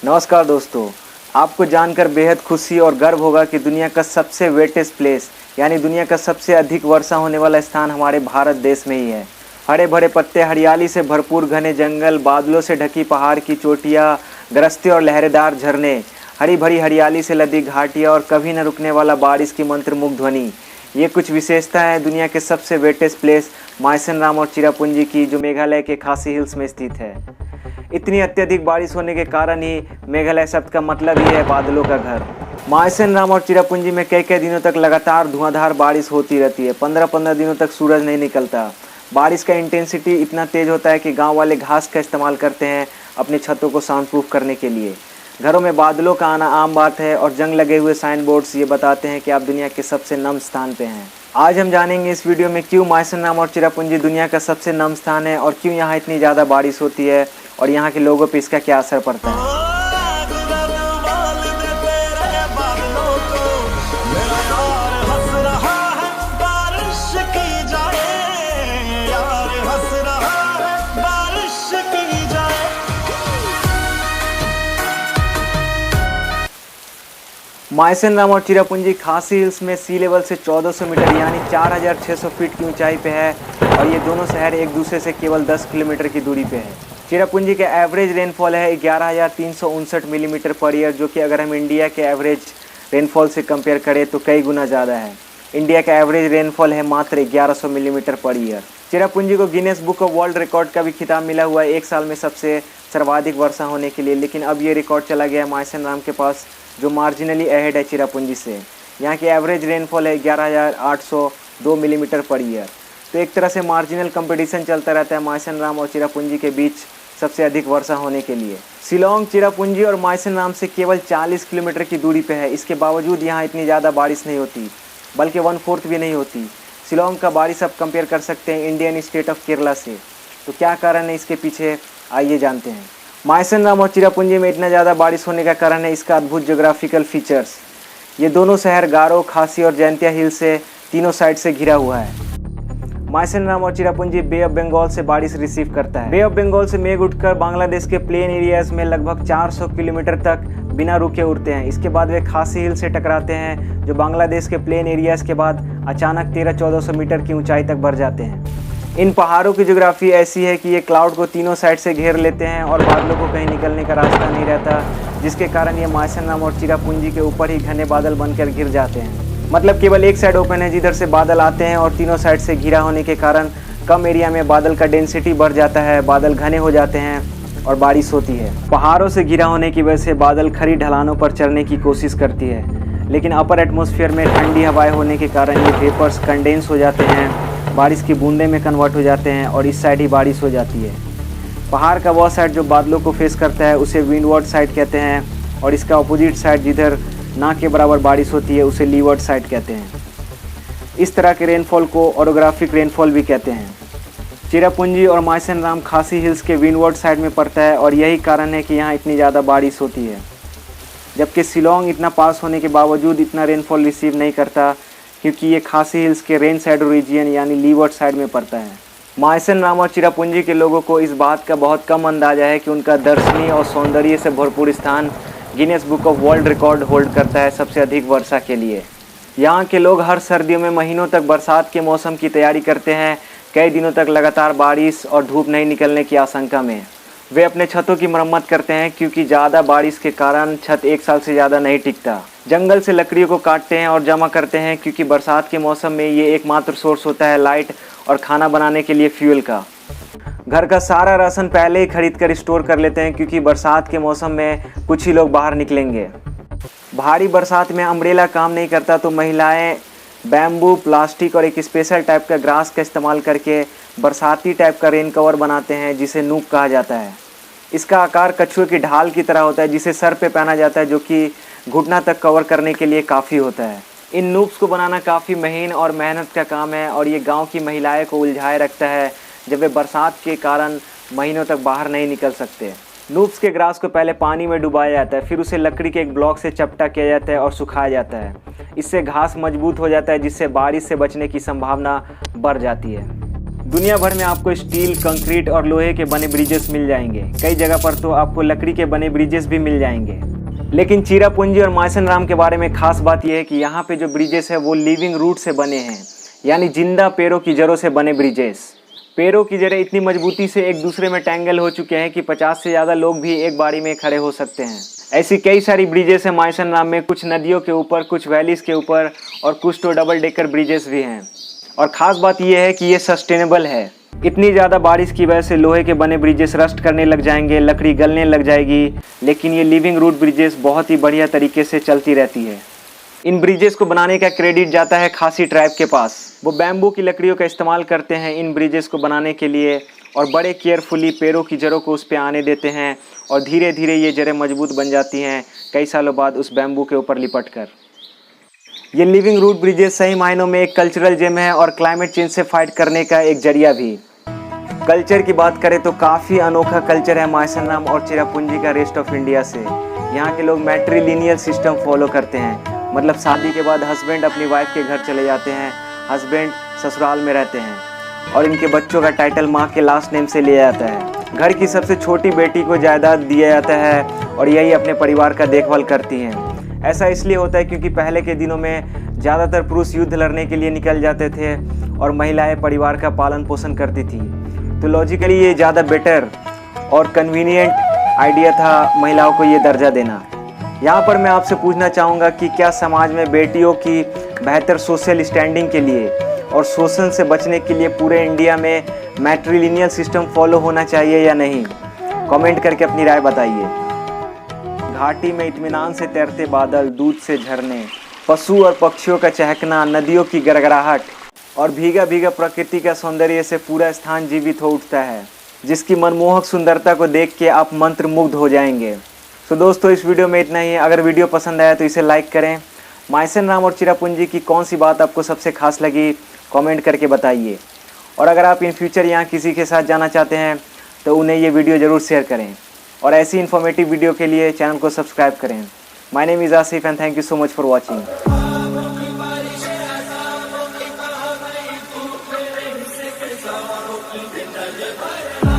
नमस्कार दोस्तों, आपको जानकर बेहद खुशी और गर्व होगा कि दुनिया का सबसे वेटेस्ट प्लेस यानी दुनिया का सबसे अधिक वर्षा होने वाला स्थान हमारे भारत देश में ही है। हरे भरे पत्ते, हरियाली से भरपूर घने जंगल, बादलों से ढकी पहाड़ की चोटियाँ, गरजते और लहरेदार झरने, हरी भरी हरियाली से लदी घाटियाँ और कभी न रुकने वाला बारिश की मंत्रमुग्ध ध्वनि, ये कुछ विशेषता है दुनिया के सबसे वेटेस्ट प्लेस माइसेन राम और चिरापुंजी की, जो मेघालय के खासी हिल्स में स्थित है। इतनी अत्यधिक बारिश होने के कारण ही मेघालय शब्द का मतलब ही है बादलों का घर। माइसेन राम और चिरापुंजी में कई कई दिनों तक लगातार धुआंधार बारिश होती रहती है। 15-15 दिनों तक सूरज नहीं निकलता। बारिश का इंटेंसिटी इतना तेज़ होता है कि गांव वाले घास का इस्तेमाल करते हैं अपनी छतों को साउंड प्रूफ करने के लिए। घरों में बादलों का आना आम बात है और जंग लगे हुए साइन बोर्ड्स ये बताते हैं कि आप दुनिया के सबसे नम स्थान पे हैं। आज हम जानेंगे इस वीडियो में क्यों माइसेन राम और चिरापुंजी दुनिया का सबसे नम स्थान है और क्यों यहाँ इतनी ज़्यादा बारिश होती है और यहाँ के लोगों पे इसका क्या असर पड़ता है। माइसेन राम और चिरापुंजी खासी हिल्स में सी लेवल से 1400 मीटर यानी 4600 फीट की ऊंचाई पे है और ये दोनों शहर एक दूसरे से केवल 10 किलोमीटर की दूरी पे है। चिरापुंजी का एवरेज रेनफॉल है 11,359 मिलीमीटर पर ईयर, जो कि अगर हम इंडिया के एवरेज रेनफॉल से कंपेयर करें तो कई गुना ज़्यादा है। इंडिया का एवरेज रेनफॉल है मात्र 1100 मिलीमीटर पर ईयर। चिरापुंजी को Guinness book of world record का भी खिताब मिला हुआ है एक साल में सबसे सर्वाधिक वर्षा होने के लिए, लेकिन अब ये रिकॉर्ड चला गया है माइसेन राम के पास, जो मार्जिनली अहेड है चिरापुंजी से। यहाँ की एवरेज रेनफॉल है 11,802 मिलीमीटर पर ईयर। तो एक तरह से मार्जिनल कंपटीशन चलता रहता है माइसेन राम और चिरापुंजी के बीच सबसे अधिक वर्षा होने के लिए। शिलोंग चिरापुंजी और माइसेन राम से केवल 40 किलोमीटर की दूरी पे है। इसके बावजूद यहाँ इतनी ज़्यादा बारिश नहीं होती, बल्कि 1/4 भी नहीं होती। शिलोंग का बारिश आप कंपेयर कर सकते हैं इंडियन स्टेट ऑफ केरला से। तो क्या कारण है इसके पीछे, आइए जानते हैं। माइसेन राम और चिरापुंजी में इतना ज़्यादा बारिश होने का कारण है इसका अद्भुत ज्योग्राफिकल फीचर्स। ये दोनों शहर गारो, खासी और जैंतिया हिल से तीनों साइड से घिरा हुआ है। माइसेन राम और चिरापुंजी बे ऑफ बंगाल से बारिश रिसीव करता है। बे ऑफ बंगाल से मेघ उठकर बांग्लादेश के प्लेन एरियाज में लगभग 400 किलोमीटर तक बिना रुके उड़ते हैं। इसके बाद वे खासी हिल से टकराते हैं, जो बांग्लादेश के प्लेन एरियाज के बाद अचानक 1300-1400 मीटर की ऊंचाई तक बढ़ जाते हैं। इन पहाड़ों की ज्योग्राफी ऐसी है कि ये क्लाउड को तीनों साइड से घेर लेते हैं और बादलों को कहीं निकलने का रास्ता नहीं रहता, जिसके कारण ये माइसेन राम और चिरापुंजी के ऊपर ही घने बादल बनकर गिर जाते हैं। मतलब केवल एक साइड ओपन है जिधर से बादल आते हैं और तीनों साइड से घिरा होने के कारण कम एरिया में बादल का डेंसिटी बढ़ जाता है, बादल घने हो जाते हैं और बारिश होती है। पहाड़ों से घिरा होने की वजह से बादल खड़ी ढलानों पर चढ़ने की कोशिश करती है, लेकिन अपर एटमॉस्फेयर में ठंडी हवाएं होने के कारण ये वेपर्स कंडेंस हो जाते हैं, बारिश की बूंदे में कन्वर्ट हो जाते हैं और इस साइड ही बारिश हो जाती है। पहाड़ का वह साइड जो बादलों को फेस करता है उसे विंडवर्ड साइड कहते हैं और इसका अपोजिट साइड जिधर ना के बराबर बारिश होती है उसे लीवर्ड साइड कहते हैं। इस तरह के रेनफॉल को ओरोग्राफिक रेनफॉल भी कहते हैं। चिरापुंजी और माइसेन राम खासी हिल्स के विंडवर्ड साइड में पड़ता है और यही कारण है कि यहाँ इतनी ज़्यादा बारिश होती है, जबकि शिलोंग इतना पास होने के बावजूद इतना रेनफॉल रिसीव नहीं करता, क्योंकि ये खासी हिल्स के रेन शैडो रीजियन यानी लीवर्ड साइड में पड़ता है। माइसेन राम और चिरापुंजी के लोगों को इस बात का बहुत कम अंदाजा है कि उनका दर्शनीय और सौंदर्य से भरपूर स्थान Guinness book of world record hold करता है सबसे अधिक वर्षा के लिए। यहाँ के लोग हर सर्दियों में महीनों तक बरसात के मौसम की तैयारी करते हैं, कई दिनों तक लगातार बारिश और धूप नहीं निकलने की आशंका में। वे अपने छतों की मरम्मत करते हैं क्योंकि ज़्यादा बारिश के कारण छत एक साल से ज़्यादा नहीं टिकता। जंगल से लकड़ियों को काटते हैं और जमा करते हैं क्योंकि बरसात के मौसम में ये एकमात्र सोर्स होता है लाइट और खाना बनाने के लिए फ्यूल का। घर का सारा राशन पहले ही खरीद कर स्टोर कर लेते हैं क्योंकि बरसात के मौसम में कुछ ही लोग बाहर निकलेंगे। भारी बरसात में अम्ब्रेला काम नहीं करता तो महिलाएं बैम्बू, प्लास्टिक और एक स्पेशल टाइप का ग्रास का इस्तेमाल करके बरसाती टाइप का रेन कवर बनाते हैं जिसे नूक कहा जाता है। इसका आकार कछुए की ढाल की तरह होता है जिसे सर पे पहना जाता है, जो कि घुटना तक कवर करने के लिए काफ़ी होता है। इन नूप्स को बनाना काफ़ी महीन और मेहनत का काम है और ये गांव की महिलाएं को उलझाए रखता है जब वे बरसात के कारण महीनों तक बाहर नहीं निकल सकते। नूप्स के ग्रास को पहले पानी में डुबाया जाता है, फिर उसे लकड़ी के एक ब्लॉक से चपटा किया जाता है और सुखाया जाता है। इससे घास मजबूत हो जाता है जिससे बारिश से बचने की संभावना बढ़ जाती है। दुनिया भर में आपको स्टील, कंक्रीट और लोहे के बने ब्रिजेस मिल जाएंगे। कई जगह पर तो आपको लकड़ी के बने ब्रिजेस भी मिल जाएंगे। लेकिन चिरापुंजी और माइसेनराम के बारे में खास बात यह है कि यहाँ पे जो ब्रिजेस है वो लिविंग रूट से बने हैं, यानी जिंदा पेड़ों की जड़ों से बने ब्रिजेस। पेड़ों की जड़ें इतनी मजबूती से एक दूसरे में टैंगल हो चुके हैं कि 50 से ज़्यादा लोग भी एक बारी में खड़े हो सकते हैं। ऐसी कई सारी ब्रिजेस हैं माइसेनराम में, कुछ नदियों के ऊपर, कुछ वैलीज़ के ऊपर और कुछ तो डबल डेकर ब्रिजेस भी हैं। और ख़ास बात यह है कि ये सस्टेनेबल है। इतनी ज़्यादा बारिश की वजह से लोहे के बने ब्रिजेस रस्ट करने लग जाएंगे, लकड़ी गलने लग जाएगी, लेकिन ये लिविंग रूट ब्रिजेस बहुत ही बढ़िया तरीके से चलती रहती है। इन ब्रिजेस को बनाने का क्रेडिट जाता है खासी ट्राइब के पास। वो बैम्बू की लकड़ियों का इस्तेमाल करते हैं इन ब्रिजेस को बनाने के लिए और बड़े केयरफुली पेड़ों की जड़ों को उस पर आने देते हैं और धीरे धीरे ये जड़ें मजबूत बन जाती हैं कई सालों बाद उस बैम्बू के ऊपर लिपट कर। ये लिविंग रूट ब्रिजेस सही मायनों में एक कल्चरल जेम है और क्लाइमेट चेंज से फाइट करने का एक जरिया भी। कल्चर की बात करें तो काफ़ी अनोखा कल्चर है माइसेनराम और चिरापुंजी का रेस्ट ऑफ इंडिया से। यहाँ के लोग मैट्रिलिनियल सिस्टम फॉलो करते हैं, मतलब शादी के बाद हस्बैंड अपनी वाइफ के घर चले जाते हैं, हस्बैंड ससुराल में रहते हैं और इनके बच्चों का टाइटल माँ के लास्ट नेम से लिया जाता है। घर की सबसे छोटी बेटी को जायदाद दिया जाता है और यही अपने परिवार का देखभाल करती हैं। ऐसा इसलिए होता है क्योंकि पहले के दिनों में ज़्यादातर पुरुष युद्ध लड़ने के लिए निकल जाते थे और महिलाएं परिवार का पालन पोषण करती थी। तो लॉजिकली ये ज़्यादा बेटर और कन्वीनियंट आइडिया था महिलाओं को ये दर्जा देना। यहाँ पर मैं आपसे पूछना चाहूँगा कि क्या समाज में बेटियों की बेहतर सोशल स्टैंडिंग के लिए और शोषण से बचने के लिए पूरे इंडिया में मैट्रिलिनियल सिस्टम फॉलो होना चाहिए या नहीं? कमेंट करके अपनी राय बताइए। घाटी में इत्मीनान से तैरते बादल, दूध से झरने, पशु और पक्षियों का चहकना, नदियों की गड़गड़ाहट और भीगा भीगा प्रकृति का सौंदर्य से पूरा स्थान जीवित हो उठता है, जिसकी मनमोहक सुंदरता को देख के आप मंत्रमुग्ध हो जाएंगे। तो दोस्तों इस वीडियो में इतना ही है। अगर वीडियो पसंद आया तो इसे लाइक करें। माइसेनराम और चिरापुंजी की कौन सी बात आपको सबसे खास लगी कमेंट करके बताइए। और अगर आप इन फ्यूचर यहाँ किसी के साथ जाना चाहते हैं तो उन्हें ये वीडियो ज़रूर शेयर करें और ऐसी इन्फॉर्मेटिव वीडियो के लिए चैनल को सब्सक्राइब करें। My name is Asif and thank you so much for watching. Bye.